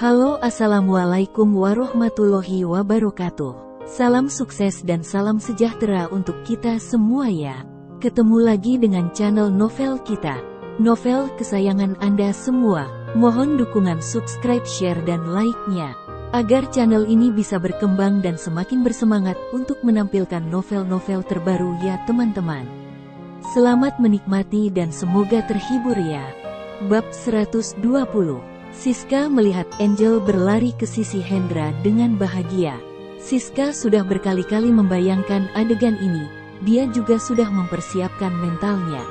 Halo, assalamualaikum warahmatullahi wabarakatuh. Salam sukses dan salam sejahtera untuk kita semua ya. Ketemu lagi dengan channel novel kita, novel kesayangan Anda semua. Mohon dukungan subscribe, share dan like-nya, agar channel ini bisa berkembang dan semakin bersemangat untuk menampilkan novel-novel terbaru ya teman-teman. Selamat menikmati dan semoga terhibur ya. Bab 120. Siska melihat Angel berlari ke sisi Hendra dengan bahagia. Siska sudah berkali-kali membayangkan adegan ini, dia juga sudah mempersiapkan mentalnya.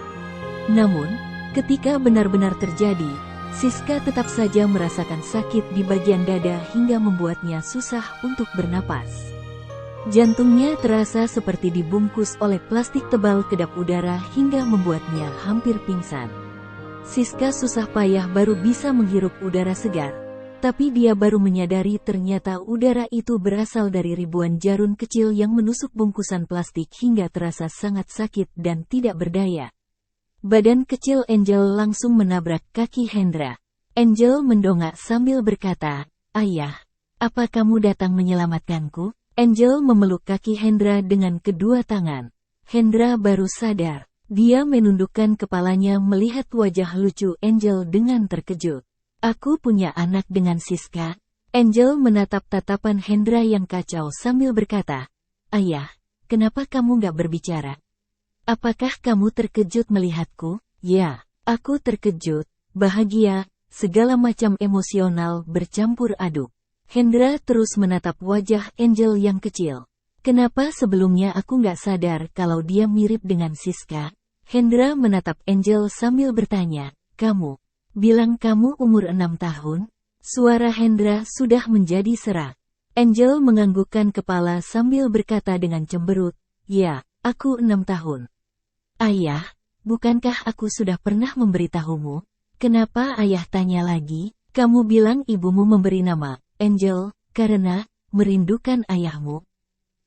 Namun, ketika benar-benar terjadi, Siska tetap saja merasakan sakit di bagian dada hingga membuatnya susah untuk bernapas. Jantungnya terasa seperti dibungkus oleh plastik tebal kedap udara hingga membuatnya hampir pingsan. Siska susah payah baru bisa menghirup udara segar, tapi dia baru menyadari ternyata udara itu berasal dari ribuan jarum kecil yang menusuk bungkusan plastik hingga terasa sangat sakit dan tidak berdaya. Badan kecil Angel langsung menabrak kaki Hendra. Angel mendongak sambil berkata, "Ayah, apa kamu datang menyelamatkanku?" Angel memeluk kaki Hendra dengan kedua tangan. Hendra baru sadar. Dia menundukkan kepalanya melihat wajah lucu Angel dengan terkejut. "Aku punya anak dengan Siska." Angel menatap tatapan Hendra yang kacau sambil berkata, "Ayah, kenapa kamu gak berbicara? Apakah kamu terkejut melihatku?" "Ya, aku terkejut, bahagia, segala macam emosional bercampur aduk." Hendra terus menatap wajah Angel yang kecil. "Kenapa sebelumnya aku gak sadar kalau dia mirip dengan Siska?" Hendra menatap Angel sambil bertanya, "Kamu bilang kamu umur 6 tahun? Suara Hendra sudah menjadi serak. Angel menganggukkan kepala sambil berkata dengan cemberut, "Ya, aku 6 tahun. Ayah, bukankah aku sudah pernah memberitahumu?" "Kenapa?" ayah tanya lagi. "Kamu bilang ibumu memberi nama Angel karena merindukan ayahmu."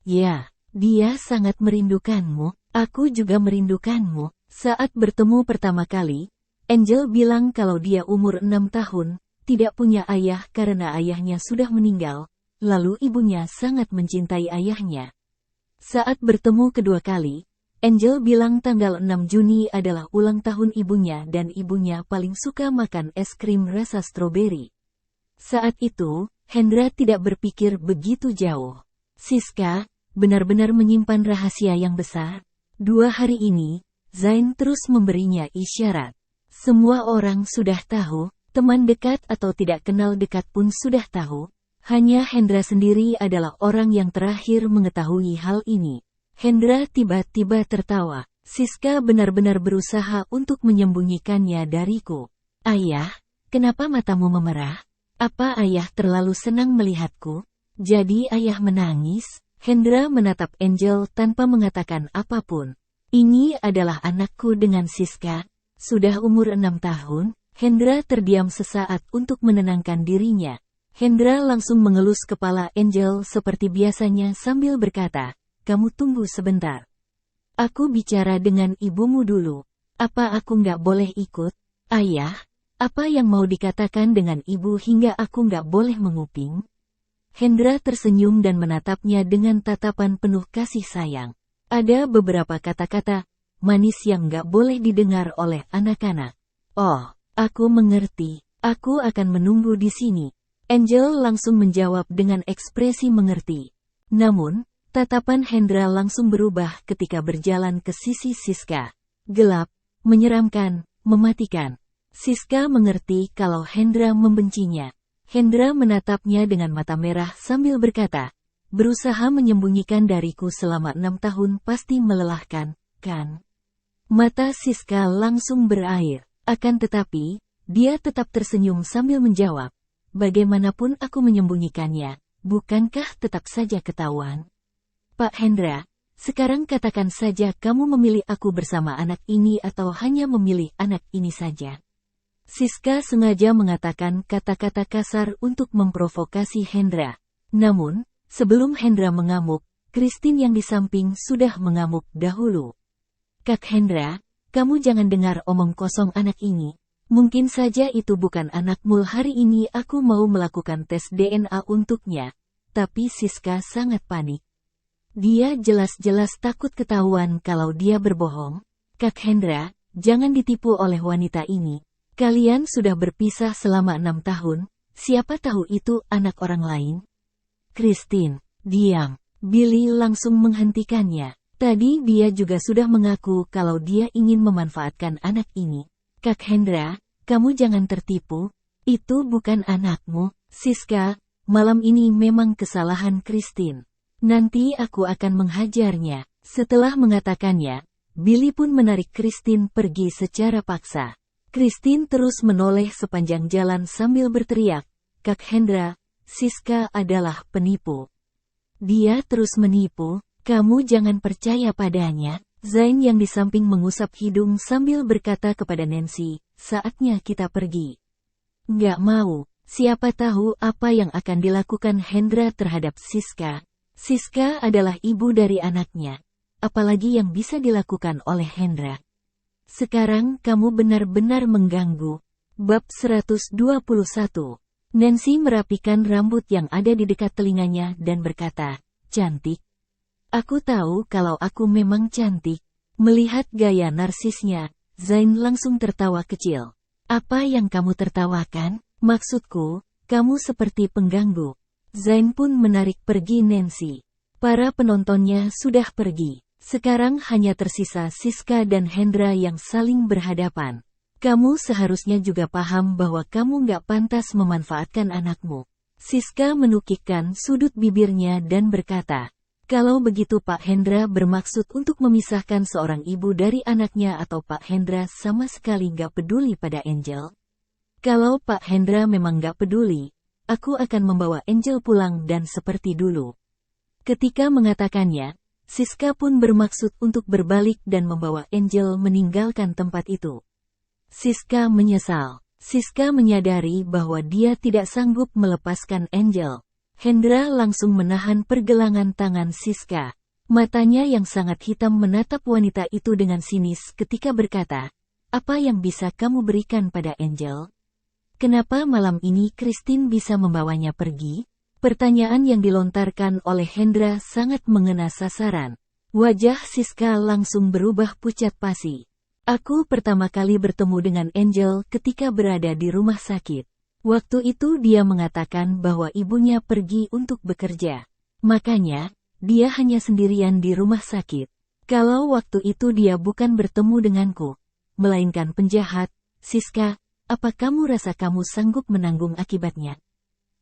"Ya, dia sangat merindukanmu. Aku juga merindukanmu." Saat bertemu pertama kali, Angel bilang kalau dia umur 6 tahun, tidak punya ayah karena ayahnya sudah meninggal, lalu ibunya sangat mencintai ayahnya. Saat bertemu kedua kali, Angel bilang tanggal 6 Juni adalah ulang tahun ibunya dan ibunya paling suka makan es krim rasa stroberi. Saat itu, Hendra tidak berpikir begitu jauh. Siska benar-benar menyimpan rahasia yang besar. 2 hari ini, Zain terus memberinya isyarat. Semua orang sudah tahu, teman dekat atau tidak kenal dekat pun sudah tahu. Hanya Hendra sendiri adalah orang yang terakhir mengetahui hal ini. Hendra tiba-tiba tertawa. "Siska benar-benar berusaha untuk menyembunyikannya dariku." "Ayah, kenapa matamu memerah? Apa ayah terlalu senang melihatku? Jadi ayah menangis?" Hendra menatap Angel tanpa mengatakan apapun. "Ini adalah anakku dengan Siska. Sudah umur 6 tahun, Hendra terdiam sesaat untuk menenangkan dirinya. Hendra langsung mengelus kepala Angel seperti biasanya sambil berkata, "Kamu tunggu sebentar. Aku bicara dengan ibumu dulu." "Apa aku nggak boleh ikut?" "Ayah, apa yang mau dikatakan dengan ibu hingga aku nggak boleh menguping?" Hendra tersenyum dan menatapnya dengan tatapan penuh kasih sayang. Ada beberapa kata-kata manis yang gak boleh didengar oleh anak-anak. "Oh, aku mengerti. Aku akan menunggu di sini." Angel langsung menjawab dengan ekspresi mengerti. Namun, tatapan Hendra langsung berubah ketika berjalan ke sisi Siska. Gelap, menyeramkan, mematikan. Siska mengerti kalau Hendra membencinya. Hendra menatapnya dengan mata merah sambil berkata, "Berusaha menyembunyikan dariku selama 6 tahun pasti melelahkan, kan?" Mata Siska langsung berair. Akan tetapi, dia tetap tersenyum sambil menjawab, "Bagaimanapun aku menyembunyikannya, bukankah tetap saja ketahuan?" "Pak Hendra, sekarang katakan saja kamu memilih aku bersama anak ini atau hanya memilih anak ini saja." Siska sengaja mengatakan kata-kata kasar untuk memprovokasi Hendra. Namun, sebelum Hendra mengamuk, Christine yang di samping sudah mengamuk dahulu. "Kak Hendra, kamu jangan dengar omong kosong anak ini. Mungkin saja itu bukan anakmu. Hari ini aku mau melakukan tes DNA untuknya. Tapi Siska sangat panik. Dia jelas-jelas takut ketahuan kalau dia berbohong. Kak Hendra, jangan ditipu oleh wanita ini. Kalian sudah berpisah selama 6 tahun. Siapa tahu itu anak orang lain? Christine, diam. Billy langsung menghentikannya. Tadi dia juga sudah mengaku kalau dia ingin memanfaatkan anak ini. Kak Hendra, kamu jangan tertipu. Itu bukan anakmu. Siska, malam ini memang kesalahan Christine. Nanti aku akan menghajarnya. Setelah mengatakannya, Billy pun menarik Christine pergi secara paksa. Christine terus menoleh sepanjang jalan sambil berteriak, Kak Hendra, Siska adalah penipu. Dia terus menipu, kamu jangan percaya padanya. Zain yang di samping mengusap hidung sambil berkata kepada Nancy, saatnya kita pergi. Nggak mau, siapa tahu apa yang akan dilakukan Hendra terhadap Siska. Siska adalah ibu dari anaknya. Apalagi yang bisa dilakukan oleh Hendra. Sekarang kamu benar-benar mengganggu. Bab 121. Nancy merapikan rambut yang ada di dekat telinganya dan berkata, cantik. Aku tahu kalau aku memang cantik. Melihat gaya narsisnya, Zain langsung tertawa kecil. Apa yang kamu tertawakan? Maksudku, kamu seperti pengganggu. Zain pun menarik pergi Nancy. Para penontonnya sudah pergi. Sekarang hanya tersisa Siska dan Hendra yang saling berhadapan. Kamu seharusnya juga paham bahwa kamu nggak pantas memanfaatkan anakmu. Siska menukikkan sudut bibirnya dan berkata, kalau begitu Pak Hendra bermaksud untuk memisahkan seorang ibu dari anaknya atau Pak Hendra sama sekali nggak peduli pada Angel? Kalau Pak Hendra memang nggak peduli, aku akan membawa Angel pulang dan seperti dulu. Ketika mengatakannya, Siska pun bermaksud untuk berbalik dan membawa Angel meninggalkan tempat itu. Siska menyesal. Siska menyadari bahwa dia tidak sanggup melepaskan Angel. Hendra langsung menahan pergelangan tangan Siska. Matanya yang sangat hitam menatap wanita itu dengan sinis ketika berkata, apa yang bisa kamu berikan pada Angel? Kenapa malam ini Christine bisa membawanya pergi? Pertanyaan yang dilontarkan oleh Hendra sangat mengena sasaran. Wajah Siska langsung berubah pucat pasi. Aku pertama kali bertemu dengan Angel ketika berada di rumah sakit. Waktu itu dia mengatakan bahwa ibunya pergi untuk bekerja. Makanya, dia hanya sendirian di rumah sakit. Kalau waktu itu dia bukan bertemu denganku, melainkan penjahat, Siska, apa kamu rasa kamu sanggup menanggung akibatnya?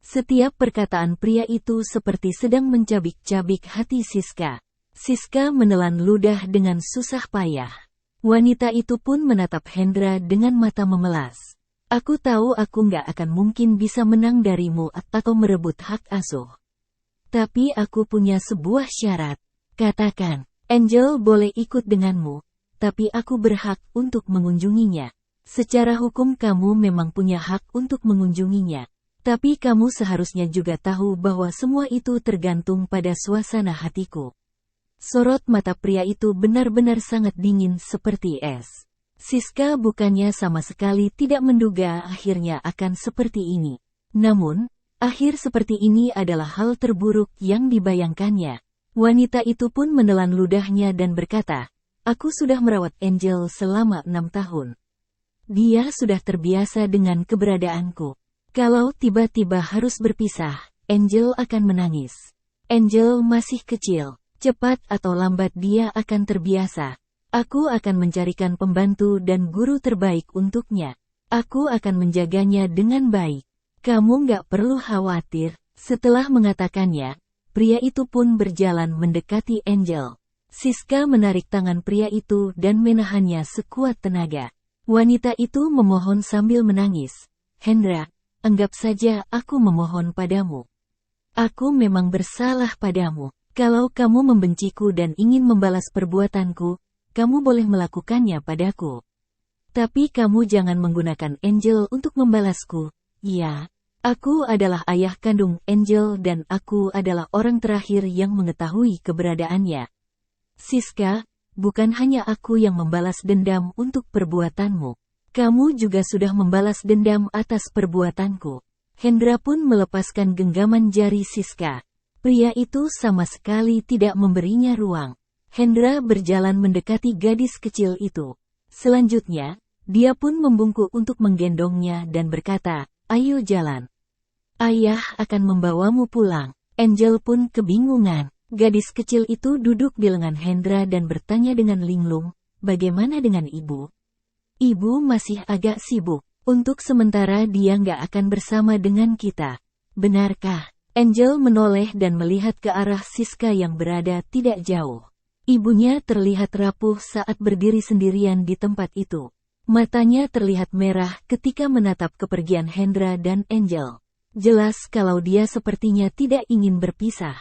Setiap perkataan pria itu seperti sedang mencabik-cabik hati Siska. Siska menelan ludah dengan susah payah. Wanita itu pun menatap Hendra dengan mata memelas. Aku tahu aku nggak akan mungkin bisa menang darimu atau merebut hak asuh. Tapi aku punya sebuah syarat. Katakan, Angel boleh ikut denganmu, tapi aku berhak untuk mengunjunginya. Secara hukum kamu memang punya hak untuk mengunjunginya. Tapi kamu seharusnya juga tahu bahwa semua itu tergantung pada suasana hatiku. Sorot mata pria itu benar-benar sangat dingin seperti es. Siska bukannya sama sekali tidak menduga akhirnya akan seperti ini. Namun, akhir seperti ini adalah hal terburuk yang dibayangkannya. Wanita itu pun menelan ludahnya dan berkata, aku sudah merawat Angel selama 6 tahun. Dia sudah terbiasa dengan keberadaanku. Kalau tiba-tiba harus berpisah, Angel akan menangis. Angel masih kecil. Cepat atau lambat dia akan terbiasa. Aku akan mencarikan pembantu dan guru terbaik untuknya. Aku akan menjaganya dengan baik. Kamu nggak perlu khawatir. Setelah mengatakannya, pria itu pun berjalan mendekati Angel. Siska menarik tangan pria itu dan menahannya sekuat tenaga. Wanita itu memohon sambil menangis. Hendra, anggap saja aku memohon padamu. Aku memang bersalah padamu. Kalau kamu membenciku dan ingin membalas perbuatanku, kamu boleh melakukannya padaku. Tapi kamu jangan menggunakan Angel untuk membalasku. Ya, aku adalah ayah kandung Angel dan aku adalah orang terakhir yang mengetahui keberadaannya. Siska, bukan hanya aku yang membalas dendam untuk perbuatanmu. Kamu juga sudah membalas dendam atas perbuatanku. Hendra pun melepaskan genggaman jari Siska. Pria itu sama sekali tidak memberinya ruang. Hendra berjalan mendekati gadis kecil itu. Selanjutnya, dia pun membungkuk untuk menggendongnya dan berkata, "Ayo jalan. Ayah akan membawamu pulang." Angel pun kebingungan. Gadis kecil itu duduk di lengan Hendra dan bertanya dengan linglung, "Bagaimana dengan ibu?" "Ibu masih agak sibuk. Untuk sementara dia nggak akan bersama dengan kita." "Benarkah?" Angel menoleh dan melihat ke arah Siska yang berada tidak jauh. Ibunya terlihat rapuh saat berdiri sendirian di tempat itu. Matanya terlihat merah ketika menatap kepergian Hendra dan Angel. Jelas kalau dia sepertinya tidak ingin berpisah.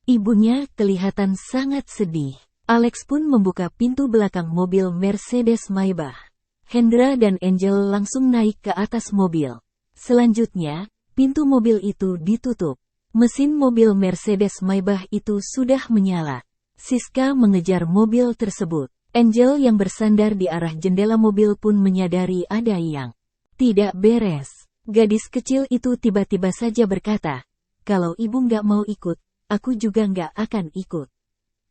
Ibunya kelihatan sangat sedih. Alex pun membuka pintu belakang mobil Mercedes Maybach. Hendra dan Angel langsung naik ke atas mobil. Selanjutnya, pintu mobil itu ditutup. Mesin mobil Mercedes Maybach itu sudah menyala. Siska mengejar mobil tersebut. Angel yang bersandar di arah jendela mobil pun menyadari ada yang tidak beres. Gadis kecil itu tiba-tiba saja berkata, "Kalau ibu nggak mau ikut, aku juga nggak akan ikut.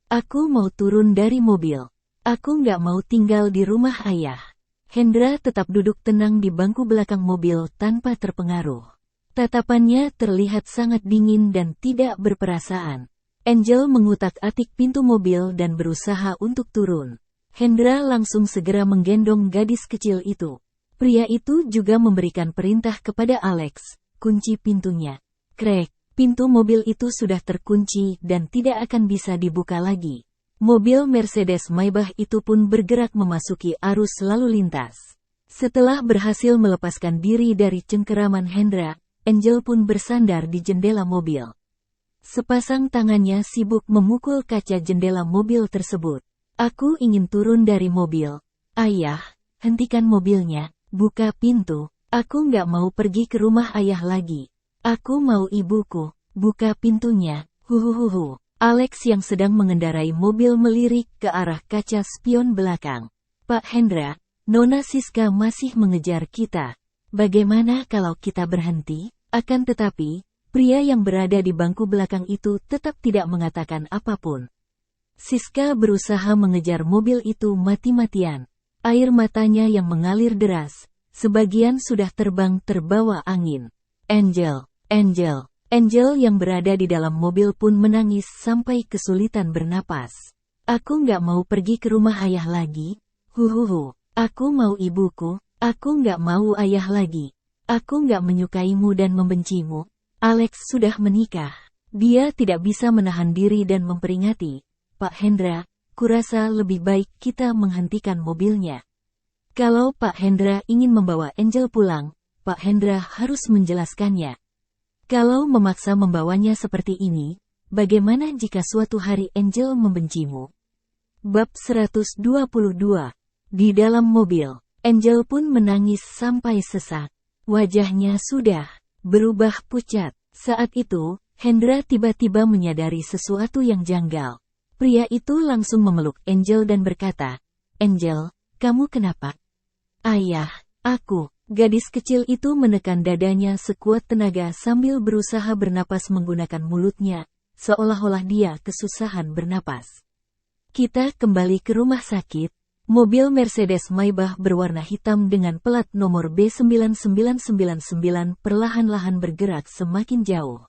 Aku mau turun dari mobil. Aku nggak mau tinggal di rumah ayah." Hendra tetap duduk tenang di bangku belakang mobil tanpa terpengaruh. Tatapannya terlihat sangat dingin dan tidak berperasaan. Angel mengutak-atik pintu mobil dan berusaha untuk turun. Hendra langsung segera menggendong gadis kecil itu. Pria itu juga memberikan perintah kepada Alex, "Kunci pintunya." Krek, pintu mobil itu sudah terkunci dan tidak akan bisa dibuka lagi. Mobil Mercedes Maybach itu pun bergerak memasuki arus lalu lintas. Setelah berhasil melepaskan diri dari cengkeraman Hendra, Angel pun bersandar di jendela mobil. Sepasang tangannya sibuk memukul kaca jendela mobil tersebut. "Aku ingin turun dari mobil. Ayah, hentikan mobilnya, buka pintu. Aku nggak mau pergi ke rumah ayah lagi. Aku mau ibuku, buka pintunya." Huhuhuhu. Alex yang sedang mengendarai mobil melirik ke arah kaca spion belakang. "Pak Hendra, Nona Siska masih mengejar kita. Bagaimana kalau kita berhenti?" Akan tetapi, pria yang berada di bangku belakang itu tetap tidak mengatakan apapun. Siska berusaha mengejar mobil itu mati-matian. Air matanya yang mengalir deras, sebagian sudah terbang terbawa angin. Angel yang berada di dalam mobil pun menangis sampai kesulitan bernapas. "Aku nggak mau pergi ke rumah ayah lagi. Huhuhu. Aku mau ibuku. Aku nggak mau ayah lagi. Aku nggak menyukaimu dan membencimu." Alex sudah menikah. Dia tidak bisa menahan diri dan memperingati, "Pak Hendra, kurasa lebih baik kita menghentikan mobilnya." Kalau Pak Hendra ingin membawa Angel pulang, Pak Hendra harus menjelaskannya. Kalau memaksa membawanya seperti ini, bagaimana jika suatu hari Angel membencimu? Bab 122. Di dalam mobil, Angel pun menangis sampai sesak. Wajahnya sudah berubah pucat. Saat itu, Hendra tiba-tiba menyadari sesuatu yang janggal. Pria itu langsung memeluk Angel dan berkata, "Angel, kamu kenapa?" "Ayah, aku." Gadis kecil itu menekan dadanya sekuat tenaga sambil berusaha bernapas menggunakan mulutnya, seolah-olah dia kesusahan bernapas. "Kita kembali ke rumah sakit." Mobil Mercedes Maybach berwarna hitam dengan plat nomor B9999 perlahan-lahan bergerak semakin jauh.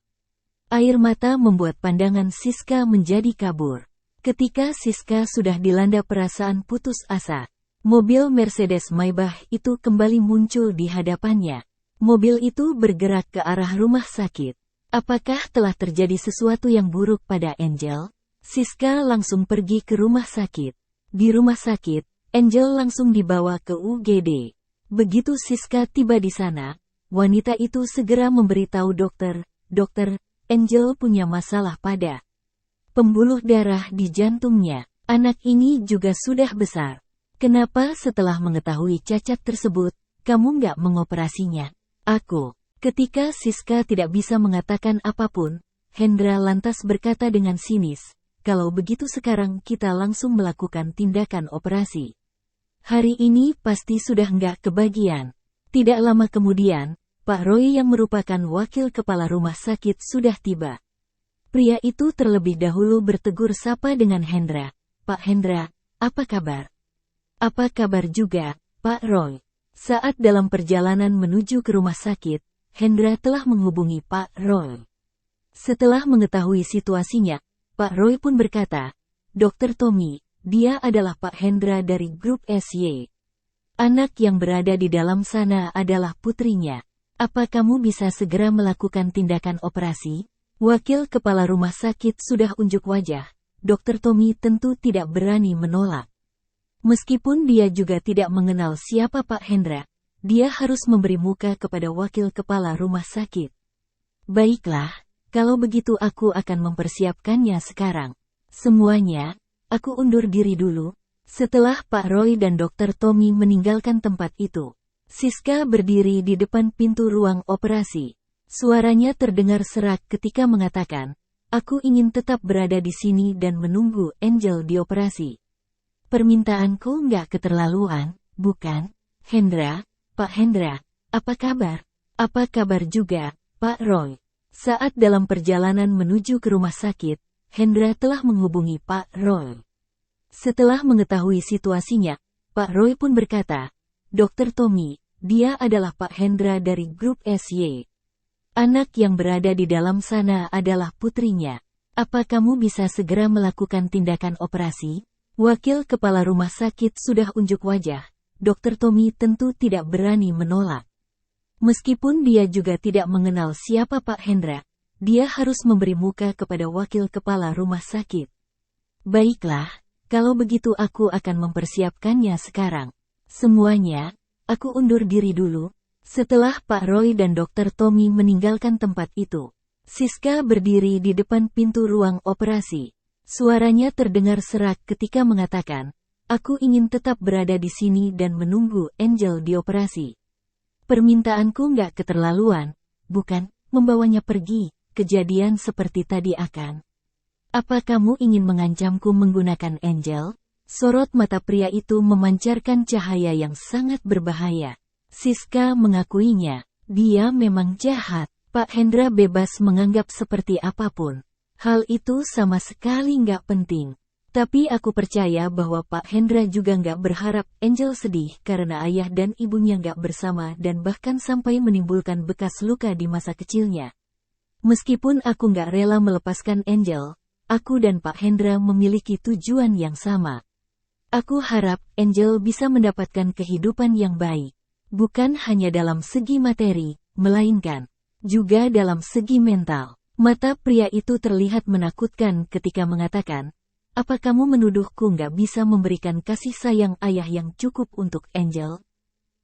Air mata membuat pandangan Siska menjadi kabur. Ketika Siska sudah dilanda perasaan putus asa, mobil Mercedes Maybach itu kembali muncul di hadapannya. Mobil itu bergerak ke arah rumah sakit. Apakah telah terjadi sesuatu yang buruk pada Angel? Siska langsung pergi ke rumah sakit. Di rumah sakit, Angel langsung dibawa ke UGD. Begitu Siska tiba di sana, wanita itu segera memberitahu dokter, "Dokter, Angel punya masalah pada pembuluh darah di jantungnya. Anak ini juga sudah besar. Kenapa setelah mengetahui cacat tersebut, kamu nggak mengoperasinya?" "Aku." Ketika Siska tidak bisa mengatakan apapun, Hendra lantas berkata dengan sinis, "Kalau begitu sekarang kita langsung melakukan tindakan operasi." Hari ini pasti sudah nggak kebagian. Tidak lama kemudian, Pak Roy yang merupakan wakil kepala rumah sakit sudah tiba. Pria itu terlebih dahulu bertegur sapa dengan Hendra. "Pak Hendra, apa kabar?" "Apa kabar juga, Pak Roy?" Saat dalam perjalanan menuju ke rumah sakit, Hendra telah menghubungi Pak Roy. Setelah mengetahui situasinya, Pak Roy pun berkata, "Dokter Tommy, dia adalah Pak Hendra dari grup SY. Anak yang berada di dalam sana adalah putrinya. Apa kamu bisa segera melakukan tindakan operasi?" Wakil kepala rumah sakit sudah unjuk wajah. Dokter Tommy tentu tidak berani menolak. Meskipun dia juga tidak mengenal siapa Pak Hendra, dia harus memberi muka kepada wakil kepala rumah sakit. "Baiklah, kalau begitu aku akan mempersiapkannya sekarang. Semuanya, aku undur diri dulu." Setelah Pak Roy dan Dokter Tommy meninggalkan tempat itu, Siska berdiri di depan pintu ruang operasi. Suaranya terdengar serak ketika mengatakan, "Aku ingin tetap berada di sini dan menunggu Angel dioperasi." "Permintaanku nggak keterlaluan, bukan, Hendra?" "Pak Hendra, apa kabar?" "Apa kabar juga, Pak Roy?" Saat dalam perjalanan menuju ke rumah sakit, Hendra telah menghubungi Pak Roy. Setelah mengetahui situasinya, Pak Roy pun berkata, "Dokter Tommy, dia adalah Pak Hendra dari grup SY. Anak yang berada di dalam sana adalah putrinya. Apa kamu bisa segera melakukan tindakan operasi?" Wakil kepala rumah sakit sudah unjuk wajah. Dokter Tommy tentu tidak berani menolak. Meskipun dia juga tidak mengenal siapa Pak Hendra, dia harus memberi muka kepada wakil kepala rumah sakit. "Baiklah, kalau begitu aku akan mempersiapkannya sekarang. Semuanya, aku undur diri dulu." Setelah Pak Roy dan Dokter Tommy meninggalkan tempat itu, Siska berdiri di depan pintu ruang operasi. Suaranya terdengar serak ketika mengatakan, "Aku ingin tetap berada di sini dan menunggu Angel dioperasi." "Permintaanku nggak keterlaluan, bukan, membawanya pergi, kejadian seperti tadi akan." "Apa kamu ingin mengancamku menggunakan Angel?" Sorot mata pria itu memancarkan cahaya yang sangat berbahaya. Siska mengakuinya, dia memang jahat. Pak Hendra bebas menganggap seperti apapun. Hal itu sama sekali nggak penting. Tapi aku percaya bahwa Pak Hendra juga nggak berharap Angel sedih karena ayah dan ibunya nggak bersama dan bahkan sampai menimbulkan bekas luka di masa kecilnya. Meskipun aku nggak rela melepaskan Angel, aku dan Pak Hendra memiliki tujuan yang sama. Aku harap Angel bisa mendapatkan kehidupan yang baik. Bukan hanya dalam segi materi, melainkan juga dalam segi mental. Mata pria itu terlihat menakutkan ketika mengatakan, "Apa kamu menuduhku nggak bisa memberikan kasih sayang ayah yang cukup untuk Angel?"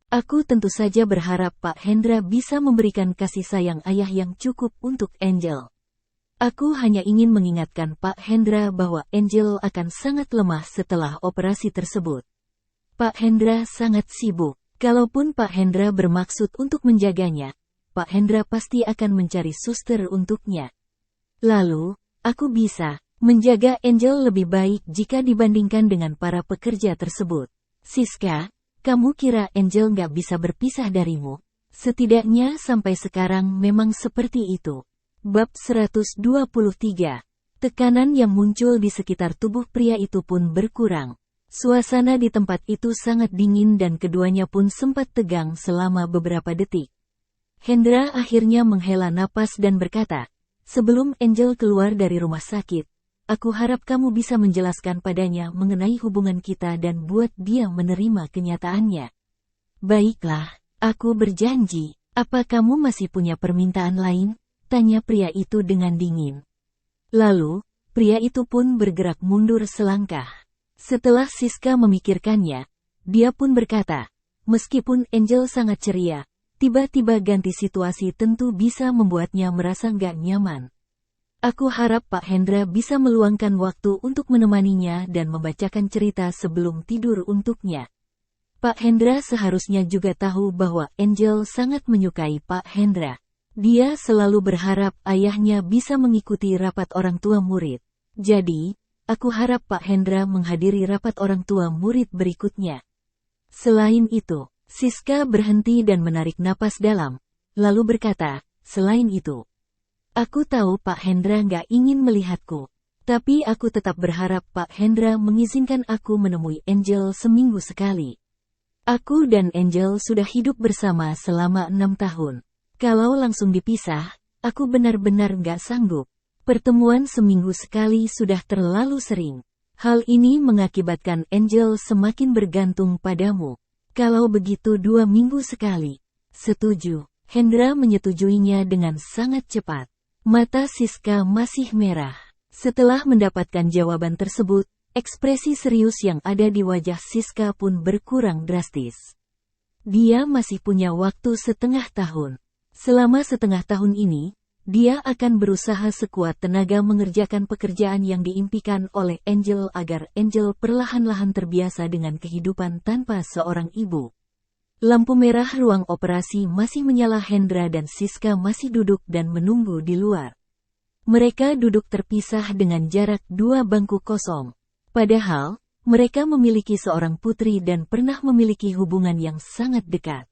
"Aku tentu saja berharap Pak Hendra bisa memberikan kasih sayang ayah yang cukup untuk Angel. Aku hanya ingin mengingatkan Pak Hendra bahwa Angel akan sangat lemah setelah operasi tersebut. Pak Hendra sangat sibuk. Kalaupun Pak Hendra bermaksud untuk menjaganya, Pak Hendra pasti akan mencari suster untuknya. Lalu, aku bisa menjaga Angel lebih baik jika dibandingkan dengan para pekerja tersebut." "Siska, kamu kira Angel nggak bisa berpisah darimu? Setidaknya sampai sekarang memang seperti itu." Bab 123. Tekanan yang muncul di sekitar tubuh pria itu pun berkurang. Suasana di tempat itu sangat dingin dan keduanya pun sempat tegang selama beberapa detik. Hendra akhirnya menghela napas dan berkata, "Sebelum Angel keluar dari rumah sakit, aku harap kamu bisa menjelaskan padanya mengenai hubungan kita dan buat dia menerima kenyataannya." "Baiklah, aku berjanji." "Apa kamu masih punya permintaan lain?" tanya pria itu dengan dingin. Lalu, pria itu pun bergerak mundur selangkah. Setelah Siska memikirkannya, dia pun berkata, "Meskipun Angel sangat ceria, tiba-tiba ganti situasi tentu bisa membuatnya merasa nggak nyaman. Aku harap Pak Hendra bisa meluangkan waktu untuk menemaninya dan membacakan cerita sebelum tidur untuknya." Pak Hendra seharusnya juga tahu bahwa Angel sangat menyukai Pak Hendra. Dia selalu berharap ayahnya bisa mengikuti rapat orang tua murid. "Jadi, aku harap Pak Hendra menghadiri rapat orang tua murid berikutnya." Selain itu, Siska berhenti dan menarik napas dalam, lalu berkata, selain itu, aku tahu Pak Hendra nggak ingin melihatku. Tapi aku tetap berharap Pak Hendra mengizinkan aku menemui Angel seminggu sekali. Aku dan Angel sudah hidup bersama selama 6 tahun. Kalau langsung dipisah, aku benar-benar nggak sanggup. Pertemuan seminggu sekali sudah terlalu sering. Hal ini mengakibatkan Angel semakin bergantung padamu. Kalau begitu 2 minggu sekali. Setuju. Hendra menyetujuinya dengan sangat cepat. Mata Siska masih merah. Setelah mendapatkan jawaban tersebut, ekspresi serius yang ada di wajah Siska pun berkurang drastis. Dia masih punya waktu setengah tahun. Selama setengah tahun ini, dia akan berusaha sekuat tenaga mengerjakan pekerjaan yang diimpikan oleh Angel agar Angel perlahan-lahan terbiasa dengan kehidupan tanpa seorang ibu. Lampu merah ruang operasi masih menyala. Hendra dan Siska masih duduk dan menunggu di luar. Mereka duduk terpisah dengan jarak 2 bangku kosong. Padahal, mereka memiliki seorang putri dan pernah memiliki hubungan yang sangat dekat.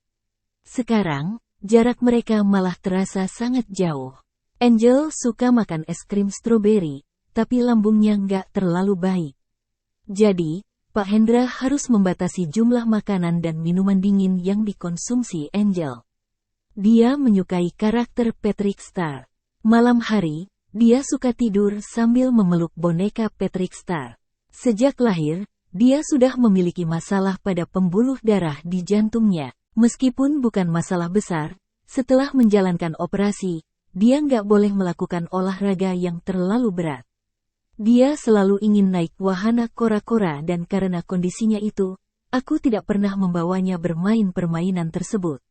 Sekarang, jarak mereka malah terasa sangat jauh. Angel suka makan es krim stroberi, tapi lambungnya nggak terlalu baik. Jadi, Pak Hendra harus membatasi jumlah makanan dan minuman dingin yang dikonsumsi Angel. Dia menyukai karakter Patrick Star. Malam hari, dia suka tidur sambil memeluk boneka Patrick Star. Sejak lahir, dia sudah memiliki masalah pada pembuluh darah di jantungnya. Meskipun bukan masalah besar, setelah menjalankan operasi, dia nggak boleh melakukan olahraga yang terlalu berat. Dia selalu ingin naik wahana kora-kora dan karena kondisinya itu, aku tidak pernah membawanya bermain permainan tersebut.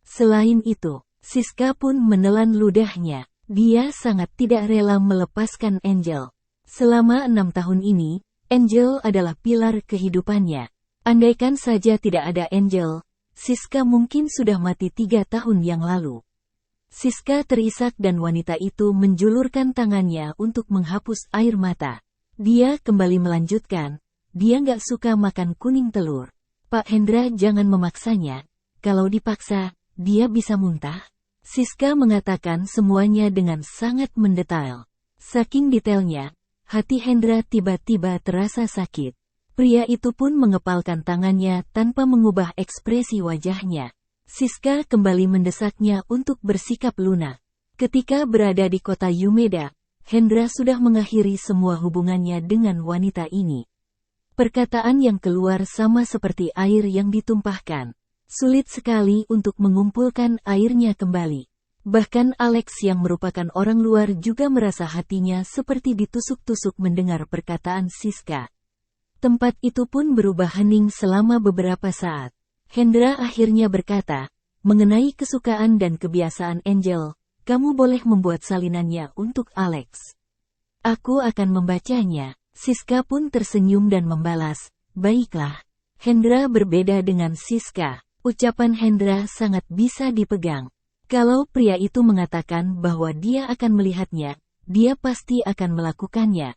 Selain itu, Siska pun menelan ludahnya. Dia sangat tidak rela melepaskan Angel. Selama 6 tahun ini, Angel adalah pilar kehidupannya. Andaikan saja tidak ada Angel, Siska mungkin sudah mati 3 tahun yang lalu. Siska terisak dan wanita itu menjulurkan tangannya untuk menghapus air mata. Dia kembali melanjutkan, dia nggak suka makan kuning telur. Pak Hendra jangan memaksanya, kalau dipaksa, dia bisa muntah. Siska mengatakan semuanya dengan sangat mendetail. Saking detailnya, hati Hendra tiba-tiba terasa sakit. Pria itu pun mengepalkan tangannya tanpa mengubah ekspresi wajahnya. Siska kembali mendesaknya untuk bersikap lunak. Ketika berada di kota Umeda, Hendra sudah mengakhiri semua hubungannya dengan wanita ini. Perkataan yang keluar sama seperti air yang ditumpahkan. Sulit sekali untuk mengumpulkan airnya kembali. Bahkan Alex yang merupakan orang luar juga merasa hatinya seperti ditusuk-tusuk mendengar perkataan Siska. Tempat itu pun berubah hening selama beberapa saat. Hendra akhirnya berkata, mengenai kesukaan dan kebiasaan Angel, kamu boleh membuat salinannya untuk Alex. Aku akan membacanya. Siska pun tersenyum dan membalas, baiklah. Hendra berbeda dengan Siska. Ucapan Hendra sangat bisa dipegang. Kalau pria itu mengatakan bahwa dia akan melihatnya, dia pasti akan melakukannya.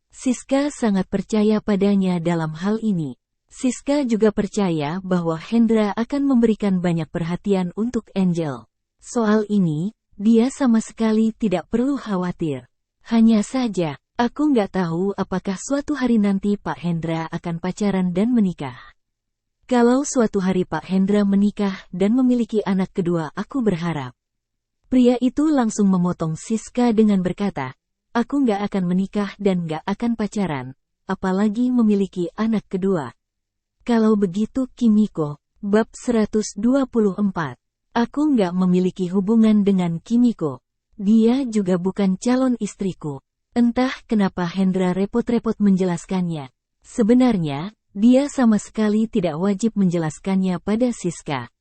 Siska sangat percaya padanya dalam hal ini. Siska juga percaya bahwa Hendra akan memberikan banyak perhatian untuk Angel. Soal ini, dia sama sekali tidak perlu khawatir. Hanya saja, aku nggak tahu apakah suatu hari nanti Pak Hendra akan pacaran dan menikah. Kalau suatu hari Pak Hendra menikah dan memiliki anak kedua, aku berharap. Pria itu langsung memotong Siska dengan berkata, aku nggak akan menikah dan nggak akan pacaran, apalagi memiliki anak kedua. Kalau begitu Kimiko, bab 124. Aku nggak memiliki hubungan dengan Kimiko. Dia juga bukan calon istriku. Entah kenapa Hendra repot-repot menjelaskannya. Sebenarnya, dia sama sekali tidak wajib menjelaskannya pada Siska.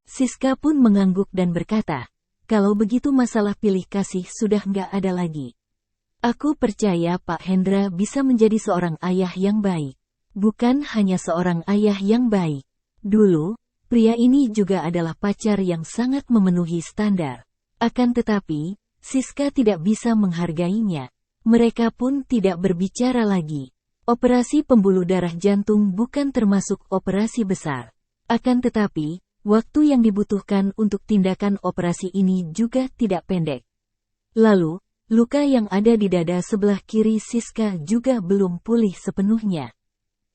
Siska pun mengangguk dan berkata, kalau begitu masalah pilih kasih sudah nggak ada lagi. Aku percaya Pak Hendra bisa menjadi seorang ayah yang baik. Bukan hanya seorang ayah yang baik. Dulu, pria ini juga adalah pacar yang sangat memenuhi standar. Akan tetapi, Siska tidak bisa menghargainya. Mereka pun tidak berbicara lagi. Operasi pembuluh darah jantung bukan termasuk operasi besar. Akan tetapi, waktu yang dibutuhkan untuk tindakan operasi ini juga tidak pendek. Lalu, luka yang ada di dada sebelah kiri Siska juga belum pulih sepenuhnya.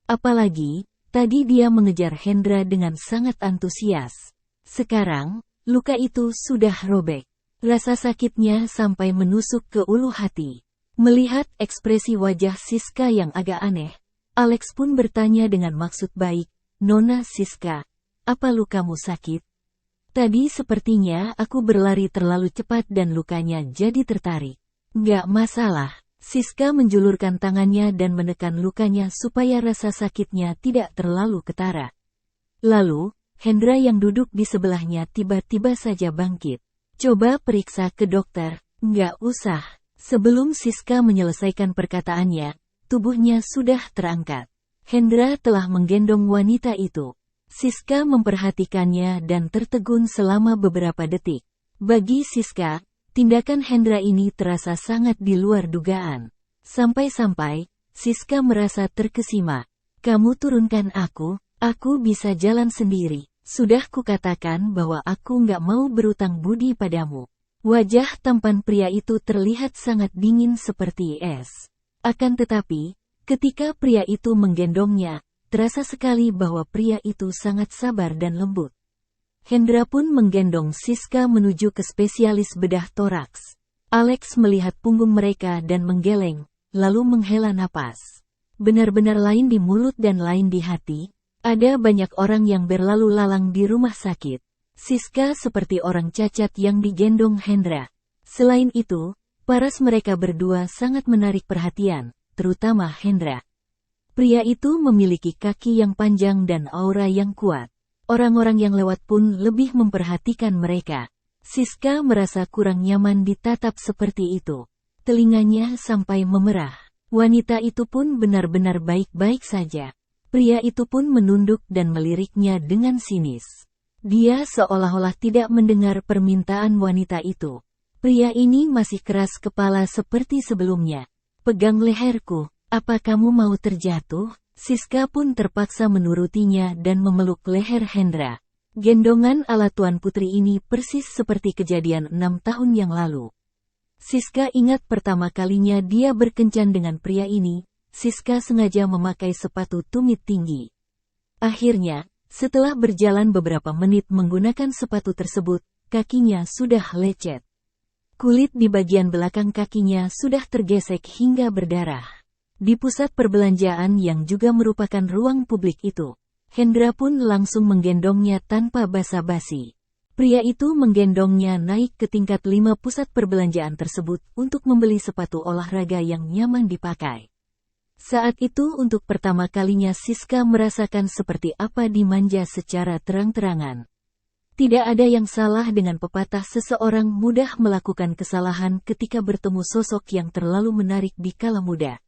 Apalagi, tadi dia mengejar Hendra dengan sangat antusias. Sekarang, luka itu sudah robek. Rasa sakitnya sampai menusuk ke ulu hati. Melihat ekspresi wajah Siska yang agak aneh, Alex pun bertanya dengan maksud baik, "Nona Siska, apa lukamu sakit? Tadi sepertinya aku berlari terlalu cepat dan lukanya jadi tertarik." "Nggak masalah." Siska menjulurkan tangannya dan menekan lukanya supaya rasa sakitnya tidak terlalu ketara. Lalu, Hendra yang duduk di sebelahnya tiba-tiba saja bangkit. "Coba periksa ke dokter." "Nggak usah." Sebelum Siska menyelesaikan perkataannya, tubuhnya sudah terangkat. Hendra telah menggendong wanita itu. Siska memperhatikannya dan tertegun selama beberapa detik. Bagi Siska, tindakan Hendra ini terasa sangat di luar dugaan. Sampai-sampai, Siska merasa terkesima. "Kamu turunkan aku bisa jalan sendiri. Sudah kukatakan bahwa aku nggak mau berutang budi padamu." Wajah tampan pria itu terlihat sangat dingin seperti es. Akan tetapi, ketika pria itu menggendongnya, terasa sekali bahwa pria itu sangat sabar dan lembut. Hendra pun menggendong Siska menuju ke spesialis bedah toraks. Alex melihat punggung mereka dan menggeleng, lalu menghela napas. Benar-benar lain di mulut dan lain di hati. Ada banyak orang yang berlalu lalang di rumah sakit. Siska seperti orang cacat yang digendong Hendra. Selain itu, paras mereka berdua sangat menarik perhatian, terutama Hendra. Pria itu memiliki kaki yang panjang dan aura yang kuat. Orang-orang yang lewat pun lebih memperhatikan mereka. Siska merasa kurang nyaman ditatap seperti itu. Telinganya sampai memerah. Wanita itu pun benar-benar baik-baik saja. Pria itu pun menunduk dan meliriknya dengan sinis. Dia seolah-olah tidak mendengar permintaan wanita itu. Pria ini masih keras kepala seperti sebelumnya. "Pegang leherku, apa kamu mau terjatuh?" Siska pun terpaksa menurutinya dan memeluk leher Hendra. Gendongan ala Tuan Putri ini persis seperti kejadian 6 tahun yang lalu. Siska ingat pertama kalinya dia berkencan dengan pria ini, Siska sengaja memakai sepatu tumit tinggi. Akhirnya, setelah berjalan beberapa menit menggunakan sepatu tersebut, kakinya sudah lecet. Kulit di bagian belakang kakinya sudah tergesek hingga berdarah. Di pusat perbelanjaan yang juga merupakan ruang publik itu, Hendra pun langsung menggendongnya tanpa basa-basi. Pria itu menggendongnya naik ke tingkat 5 pusat perbelanjaan tersebut untuk membeli sepatu olahraga yang nyaman dipakai. Saat itu untuk pertama kalinya Siska merasakan seperti apa dimanja secara terang-terangan. Tidak ada yang salah dengan pepatah seseorang mudah melakukan kesalahan ketika bertemu sosok yang terlalu menarik di kala muda.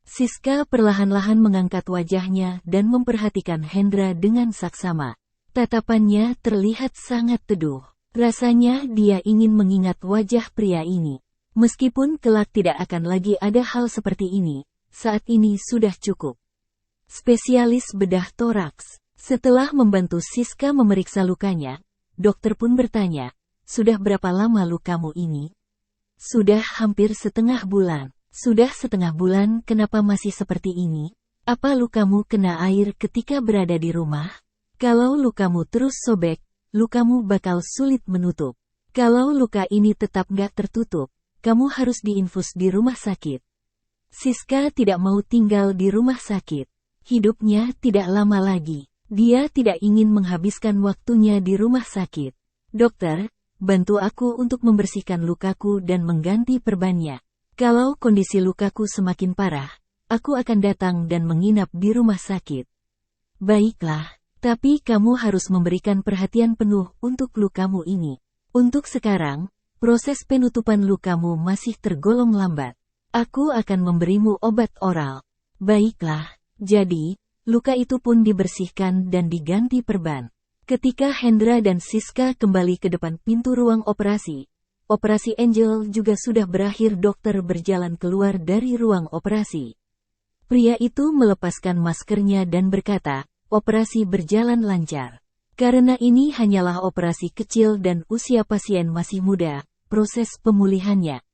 Siska perlahan-lahan mengangkat wajahnya dan memperhatikan Hendra dengan saksama. Tatapannya terlihat sangat teduh. Rasanya dia ingin mengingat wajah pria ini. Meskipun kelak tidak akan lagi ada hal seperti ini, saat ini sudah cukup. Spesialis bedah toraks. Setelah membantu Siska memeriksa lukanya, dokter pun bertanya, "Sudah berapa lama lukamu ini?" "Sudah hampir setengah bulan." "Sudah setengah bulan, kenapa masih seperti ini? Apa lukamu kena air ketika berada di rumah?" "Kalau lukamu terus sobek, lukamu bakal sulit menutup. Kalau luka ini tetap nggak tertutup, kamu harus diinfus di rumah sakit." Siska tidak mau tinggal di rumah sakit. Hidupnya tidak lama lagi. Dia tidak ingin menghabiskan waktunya di rumah sakit. "Dokter, bantu aku untuk membersihkan lukaku dan mengganti perbannya. Kalau kondisi lukaku semakin parah, aku akan datang dan menginap di rumah sakit." "Baiklah, tapi kamu harus memberikan perhatian penuh untuk lukamu ini. Untuk sekarang, proses penutupan lukamu masih tergolong lambat. Aku akan memberimu obat oral." "Baiklah." Jadi, luka itu pun dibersihkan dan diganti perban. Ketika Hendra dan Siska kembali ke depan pintu ruang operasi Angel juga sudah berakhir. Dokter berjalan keluar dari ruang operasi. Pria itu melepaskan maskernya dan berkata, operasi berjalan lancar. Karena ini hanyalah operasi kecil dan usia pasien masih muda, proses pemulihannya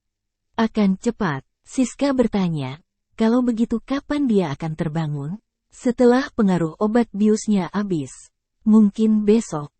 akan cepat. Siska bertanya, kalau begitu kapan dia akan terbangun? Setelah pengaruh obat biusnya habis. Mungkin besok.